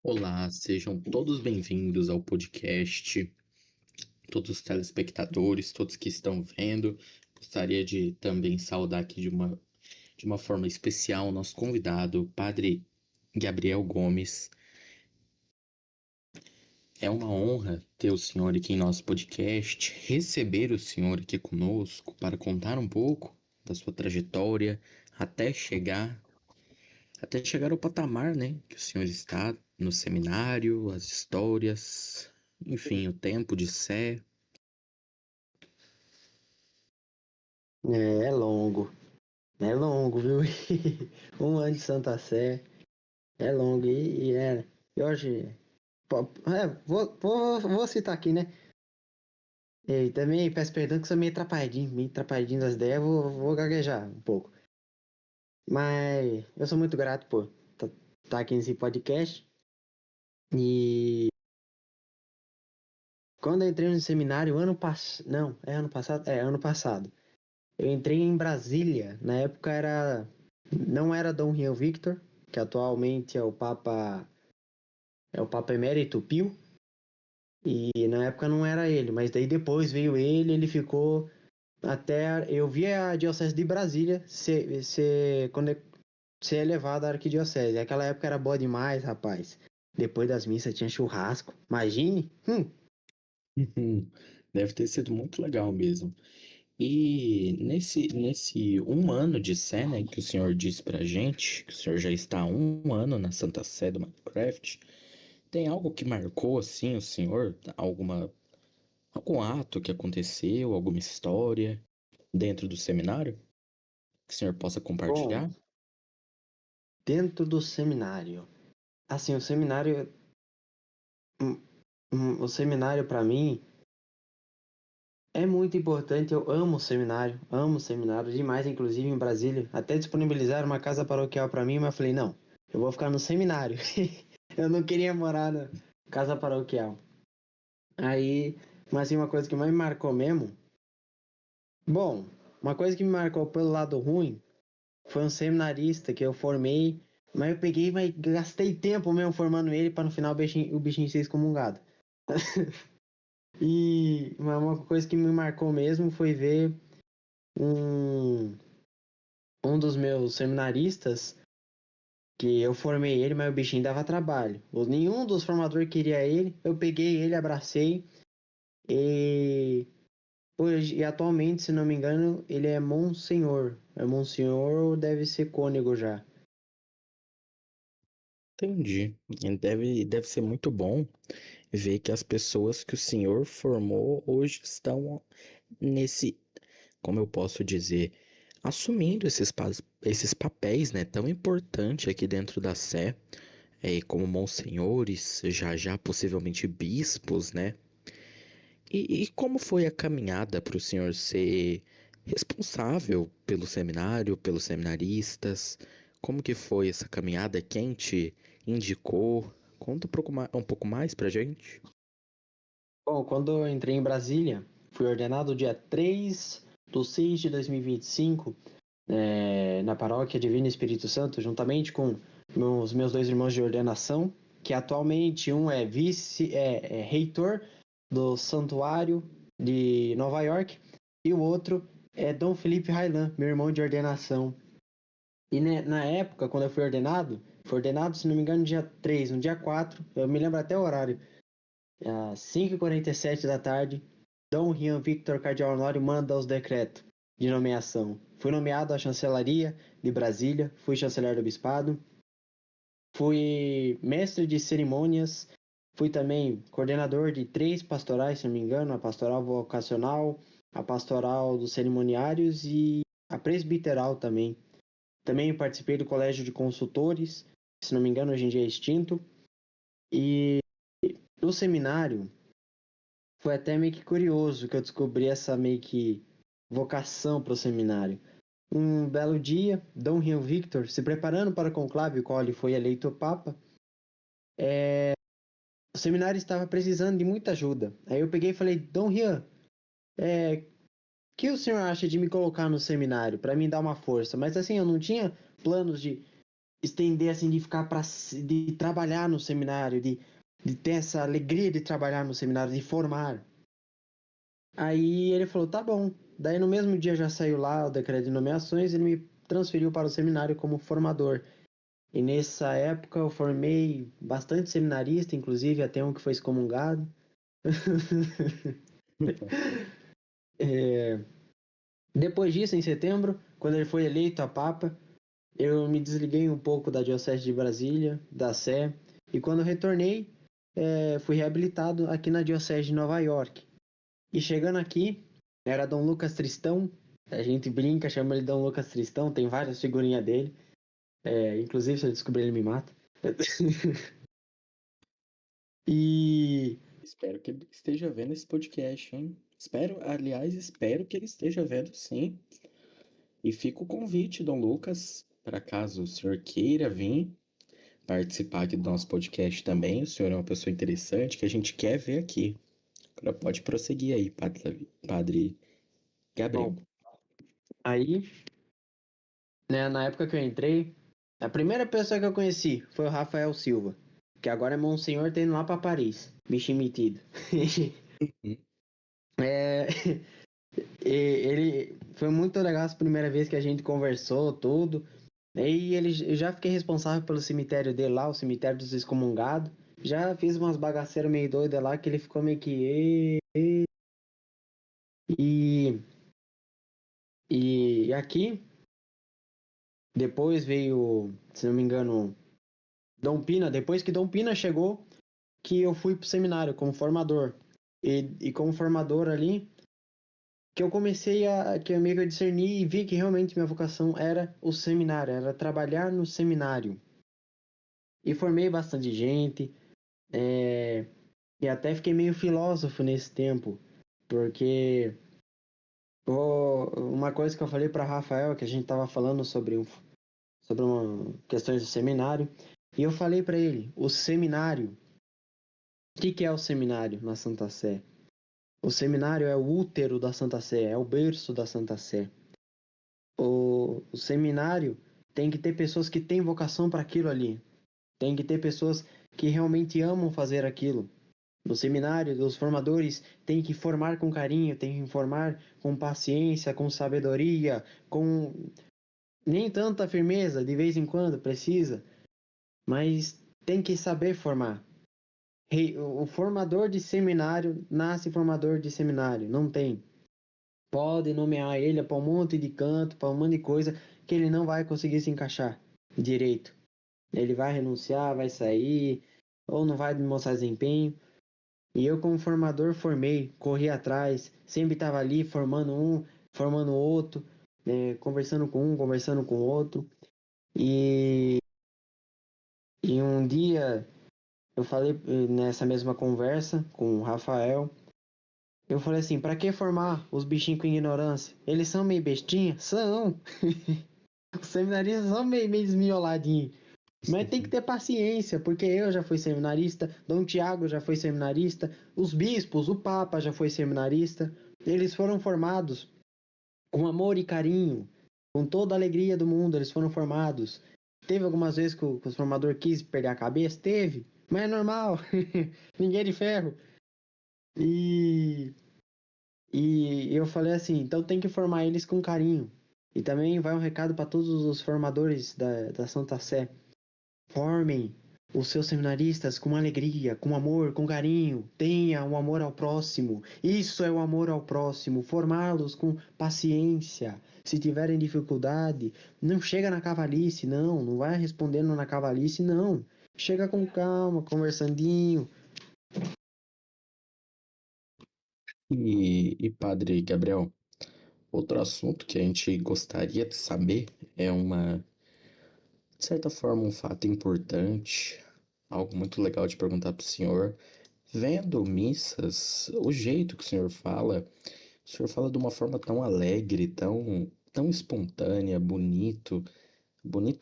Olá, sejam todos bem-vindos ao podcast, todos os telespectadores, todos que estão vendo. Gostaria de também saudar aqui de uma forma especial o nosso convidado, o Padre Gabriel Gomes. É uma honra ter o senhor aqui em nosso podcast, receber o senhor aqui conosco para contar um pouco da sua trajetória até chegar até chegar ao patamar, né, que o senhor está no seminário, as histórias, enfim, o tempo de Sé. É longo, viu? Um ano de Santa Sé é longo e hoje, vou citar aqui, né? E também peço perdão que sou meio atrapalhadinho das ideias, vou gaguejar um pouco. Mas eu sou muito grato por estar aqui nesse podcast. E quando eu entrei no seminário, ano passado, não, é ano passado? É, ano passado. Eu entrei em Brasília, na época não era Dom Rio Victor, que atualmente é o Papa Emérito Pio, e na época não era ele, mas daí depois veio ele ficou até, eu vi a Diocese de Brasília ser elevada à Arquidiocese. Aquela época era boa demais, rapaz. Depois das missas tinha churrasco. Imagine? Uhum. Deve ter sido muito legal mesmo. E nesse um ano de Sé, né, que o senhor disse pra gente, que o senhor já está há um ano na Santa Sé do Minecraft, tem algo que marcou, assim, o senhor? Algum ato que aconteceu, alguma história dentro do seminário que o senhor possa Bom, compartilhar? dentro do seminário. Assim, hum, o seminário para mim é muito importante. Eu amo seminário demais, inclusive em Brasília. Até disponibilizaram uma casa paroquial para mim, mas eu falei, não, eu vou ficar no seminário. Eu não queria morar na casa paroquial. Aí, mas assim, uma coisa que mais me marcou mesmo. Bom, uma coisa que me marcou pelo lado ruim foi um seminarista que eu formei, mas eu peguei, mas gastei tempo mesmo formando ele para no final o bichinho ser excomungado. E uma coisa que me marcou mesmo foi ver um, um dos meus seminaristas, que eu formei ele, mas o bichinho dava trabalho. Nenhum dos formadores queria ele, eu peguei ele, abracei e hoje, e atualmente, se não me engano, ele é Monsenhor. É Monsenhor ou deve ser cônego já. Entendi. E deve ser muito bom ver que as pessoas que o senhor formou hoje estão nesse, como eu posso dizer, assumindo esses papéis, né, tão importantes aqui dentro da Sé, como monsenhores, já já possivelmente bispos, né? E como foi a caminhada para o senhor ser responsável pelo seminário, pelos seminaristas? Como que foi essa caminhada? Quem te indicou? Conta um pouco mais pra gente. Bom, quando eu entrei em Brasília, fui ordenado dia 3 de 6 de 2025, na paróquia Divino Espírito Santo, juntamente com os meus dois irmãos de ordenação, que atualmente um é reitor do Santuário de Nova York e o outro é Dom Felipe Railan, meu irmão de ordenação. E né, na época, quando eu fui ordenado, se não me engano, no dia 3, no dia 4, eu me lembro até o horário, às 5h47 da tarde, Dom Rian Victor Cardeal Honório manda os decretos de nomeação. Fui nomeado à chancelaria de Brasília, fui chanceler do bispado, fui mestre de cerimônias, fui também coordenador de 3 pastorais, se não me engano, a pastoral vocacional, a pastoral dos cerimoniários e a presbiteral também. Também participei do colégio de consultores, se não me engano, hoje em dia é extinto. E no seminário, foi até meio que curioso que eu descobri essa meio que vocação para o seminário. Um belo dia, Dom Rio Victor, se preparando para o conclave, o qual ele foi eleito papa, o seminário estava precisando de muita ajuda. Aí eu peguei e falei, Dom Rian, o que o senhor acha de me colocar no seminário para me dar uma força? Mas assim, eu não tinha planos de estender assim de ficar de trabalhar no seminário, de ter essa alegria de trabalhar no seminário, de formar. Aí ele falou, tá bom. Daí no mesmo dia já saiu lá o decreto de nomeações, ele me transferiu para o seminário como formador. E nessa época eu formei bastante seminarista, inclusive até um que foi excomungado. Depois disso, em setembro, quando ele foi eleito a Papa, eu me desliguei um pouco da Diocese de Brasília, da Sé, e quando eu retornei, fui reabilitado aqui na Diocese de Nova York. E chegando aqui, era Dom Lucas Tristão, a gente brinca, chama ele Dom Lucas Tristão, tem várias figurinhas dele, inclusive se eu descobrir ele me mata. E Espero que ele esteja vendo esse podcast, hein? Espero que ele esteja vendo sim. E fica o convite, Dom Lucas, para caso o senhor queira vir participar aqui do nosso podcast também. O senhor é uma pessoa interessante que a gente quer ver aqui. Agora pode prosseguir aí, Padre Gabriel. bom, aí, né, na época que eu entrei, a primeira pessoa que eu conheci foi o Rafael Silva, que agora é Monsenhor, tá indo lá para Paris, bichinho metido. Uhum. É, ele foi muito legal essa primeira vez que a gente conversou, tudo. E eu já fiquei responsável pelo cemitério dele lá, o cemitério dos excomungados. Já fiz umas bagaceiras meio doidas lá que ele ficou meio que. E, e aqui, depois veio, se não me engano, Dom Pina. Depois que Dom Pina chegou, que eu fui pro seminário como formador. E como formador ali, que eu comecei que eu meio que discernir e vi que realmente minha vocação era o seminário, era trabalhar no seminário. E formei bastante gente, e até fiquei meio filósofo nesse tempo, porque uma coisa que eu falei para Rafael, que a gente estava falando sobre questões do seminário, e eu falei para ele, o seminário, o que é o seminário na Santa Sé? O seminário é o útero da Santa Sé, é o berço da Santa Sé. O seminário tem que ter pessoas que têm vocação para aquilo ali. Tem que ter pessoas que realmente amam fazer aquilo. No seminário, os formadores têm que formar com carinho, têm que formar com paciência, com sabedoria, com nem tanta firmeza, de vez em quando precisa, mas tem que saber formar. O formador de seminário nasce formador de seminário, não tem. Pode nomear ele para um monte de canto, para um monte de coisa que ele não vai conseguir se encaixar direito. Ele vai renunciar, vai sair, ou não vai demonstrar desempenho. E eu, como formador, formei, corri atrás, sempre estava ali formando um, formando outro, conversando com um, conversando com outro. E, e um dia eu falei nessa mesma conversa com o Rafael, eu falei assim, para que formar os bichinhos com ignorância? Eles são meio bestinhas? São! Os seminaristas são meio desmioladinhos. Mas tem que ter paciência, porque eu já fui seminarista, Dom Tiago já foi seminarista, os bispos, o Papa já foi seminarista. Eles foram formados com amor e carinho, com toda a alegria do mundo, eles foram formados. Teve algumas vezes que o formador quis perder a cabeça? Teve, mas é normal, ninguém é de ferro. E, e eu falei assim, então tem que formar eles com carinho. E também vai um recado para todos os formadores da Santa Sé. Formem os seus seminaristas com alegria, com amor, com carinho. Tenha um amor ao próximo. Isso é o amor ao próximo. Formá-los com paciência. Se tiverem dificuldade, não chega na cavalice, não. Não vai respondendo na cavalice, não. Chega com calma, conversandinho. E Padre Gabriel, outro assunto que a gente gostaria de saber é de certa forma, um fato importante, algo muito legal de perguntar para o senhor. Vendo missas, o jeito que o senhor fala de uma forma tão alegre, tão espontânea, bonito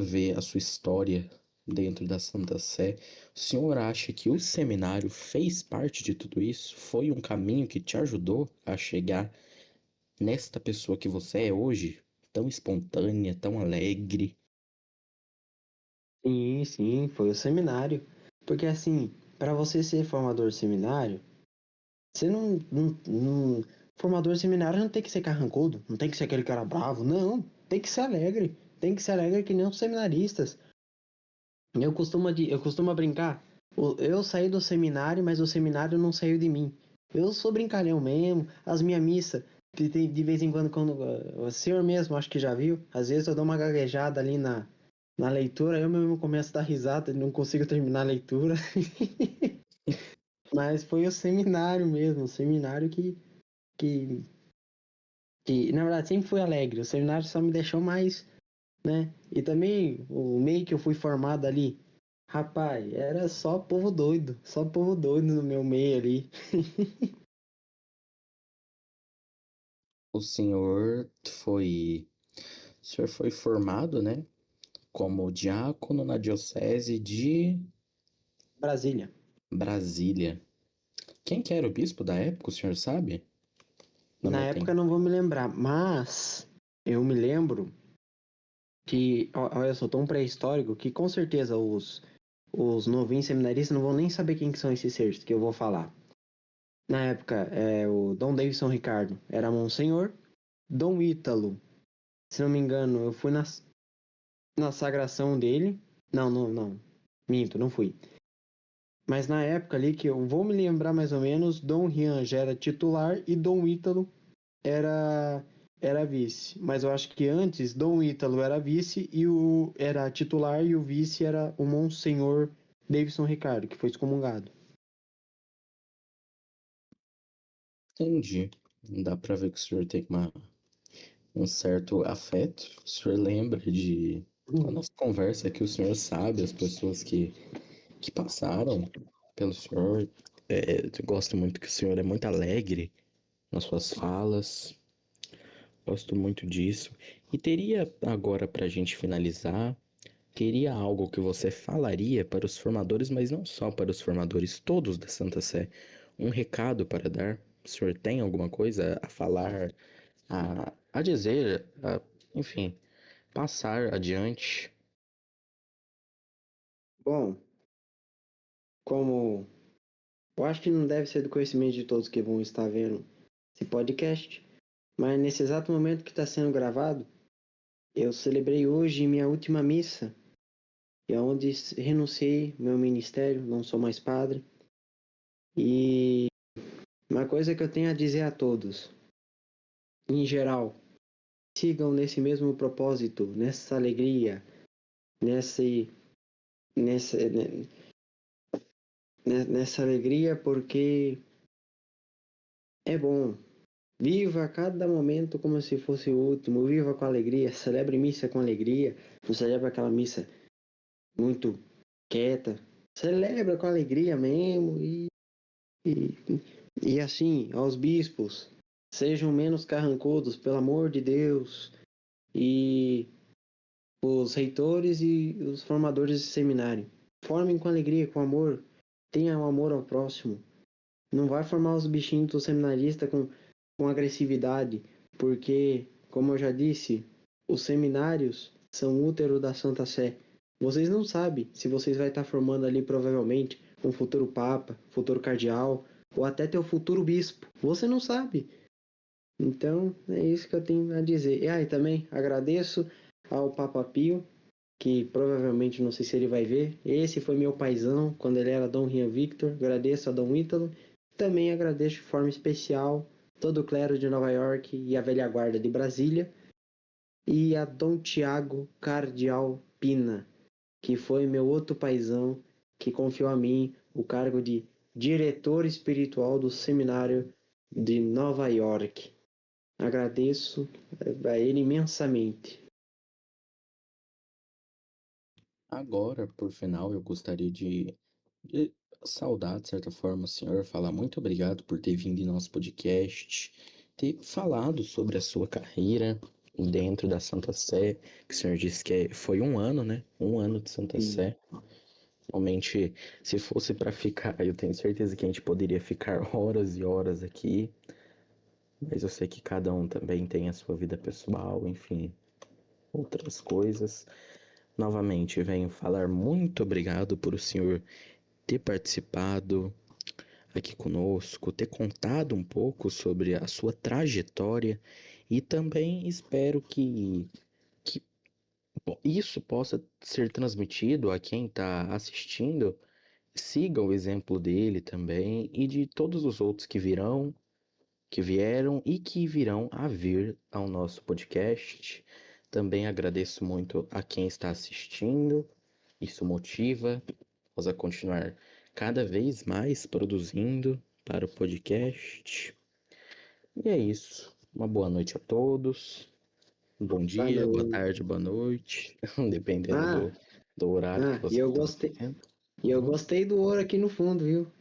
ver a sua história dentro da Santa Sé. O senhor acha que o seminário fez parte de tudo isso? Foi um caminho que te ajudou a chegar nesta pessoa que você é hoje? Tão espontânea, tão alegre? Sim, sim, foi o seminário. Porque assim, para você ser formador de seminário, você formador de seminário não tem que ser carrancudo, não tem que ser aquele cara bravo, não. Tem que ser alegre. Tem que ser alegre que nem os seminaristas. Eu costumo brincar. Eu saí do seminário, mas o seminário não saiu de mim. Eu sou brincalhão mesmo. As minhas missas, que tem de vez em quando o senhor mesmo, acho que já viu, às vezes eu dou uma gaguejada ali na leitura, eu mesmo começo a dar risada, não consigo terminar a leitura. Mas foi o seminário mesmo, o seminário que, que na verdade sempre foi alegre. O seminário só me deixou mais, né? E também o meio que eu fui formado ali, rapaz, era só povo doido no meu meio ali. O senhor o senhor foi formado, né, como diácono na diocese de Brasília. Brasília. Quem que era o bispo da época, o senhor sabe? No Na meu época tempo. eu não vou me lembrar, mas eu me lembro que, olha, eu sou tão pré-histórico que com certeza os novinhos seminaristas não vão nem saber quem que são esses seres que eu vou falar. Na época, o Dom Davidson Ricardo era Monsenhor, Dom Ítalo, se não me engano, eu fui na sagração dele. Não, não, não. Minto, não fui. Mas na época ali que eu vou me lembrar mais ou menos, Dom Rian já era titular e Dom Ítalo era era vice. Mas eu acho que antes Dom Ítalo era vice e o era titular e o vice era o Monsenhor Davidson Ricardo, que foi excomungado. Entendi. Dá pra ver que o senhor tem um certo afeto. O senhor lembra de a nossa conversa que o senhor sabe, as pessoas que passaram pelo senhor. Eu gosto muito que o senhor é muito alegre nas suas falas. Gosto muito disso. E teria agora para a gente finalizar, teria algo que você falaria para os formadores, mas não só para os formadores, todos da Santa Sé? Um recado para dar? O senhor tem alguma coisa a falar, a dizer, enfim, passar adiante? Bom, como eu acho que não deve ser do conhecimento de todos que vão estar vendo esse podcast, mas nesse exato momento que está sendo gravado, eu celebrei hoje minha última missa, e é onde renunciei ao meu ministério, não sou mais padre. E uma coisa que eu tenho a dizer a todos, em geral, sigam nesse mesmo propósito, nessa alegria, nesse, nessa, nessa alegria, porque é bom. Viva cada momento como se fosse o último, viva com alegria, celebre missa com alegria, não celebre aquela missa muito quieta, celebra com alegria mesmo e, e assim, aos bispos, sejam menos carrancudos, pelo amor de Deus, e os reitores e os formadores de seminário, formem com alegria, com amor, tenham amor ao próximo, não vai formar os bichinhos do seminarista com agressividade, porque, como eu já disse, os seminários são útero da Santa Sé. Vocês não sabem se vocês vai estar formando ali provavelmente um futuro papa, futuro cardeal ou até teu futuro bispo. Você não sabe. Então, é isso que eu tenho a dizer. E aí também agradeço ao Papa Pio, que provavelmente não sei se ele vai ver. Esse foi meu paizão quando ele era Dom Rian Victor. Agradeço a Dom Ítalo. Também agradeço de forma especial todo o clero de Nova York e a velha guarda de Brasília e a Dom Tiago Cardial Pina, que foi meu outro paizão que confiou a mim o cargo de diretor espiritual do seminário de Nova York. Agradeço a ele imensamente. Agora, por final, eu gostaria de saudar, de certa forma, o senhor, falar muito obrigado por ter vindo em nosso podcast, ter falado sobre a sua carreira dentro da Santa Sé, que o senhor disse que foi um ano, né? Um ano de Santa Sim, Sé. Realmente, se fosse para ficar, eu tenho certeza que a gente poderia ficar horas e horas aqui, mas eu sei que cada um também tem a sua vida pessoal, enfim, outras coisas. Novamente, venho falar muito obrigado por o senhor ter participado aqui conosco, ter contado um pouco sobre a sua trajetória e também espero que isso possa ser transmitido a quem está assistindo. Siga o exemplo dele também e de todos os outros que virão, que vieram e que virão a vir ao nosso podcast. Também agradeço muito a quem está assistindo. Isso motiva nós a continuar cada vez mais produzindo para o podcast. E é isso. Uma boa noite a todos. Um bom Boa dia, boa noite. tarde, boa noite, dependendo Ah, do horário que e vocês eu estão gostei. vendo. E eu gostei do ouro aqui no fundo, viu?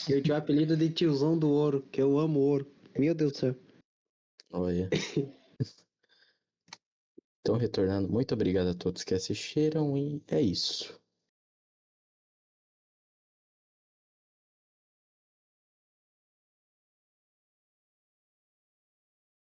Eu tinha o apelido de tiozão do ouro, que eu amo ouro. Meu Deus do céu. Olha. Então, retornando, muito obrigado a todos que assistiram e é isso.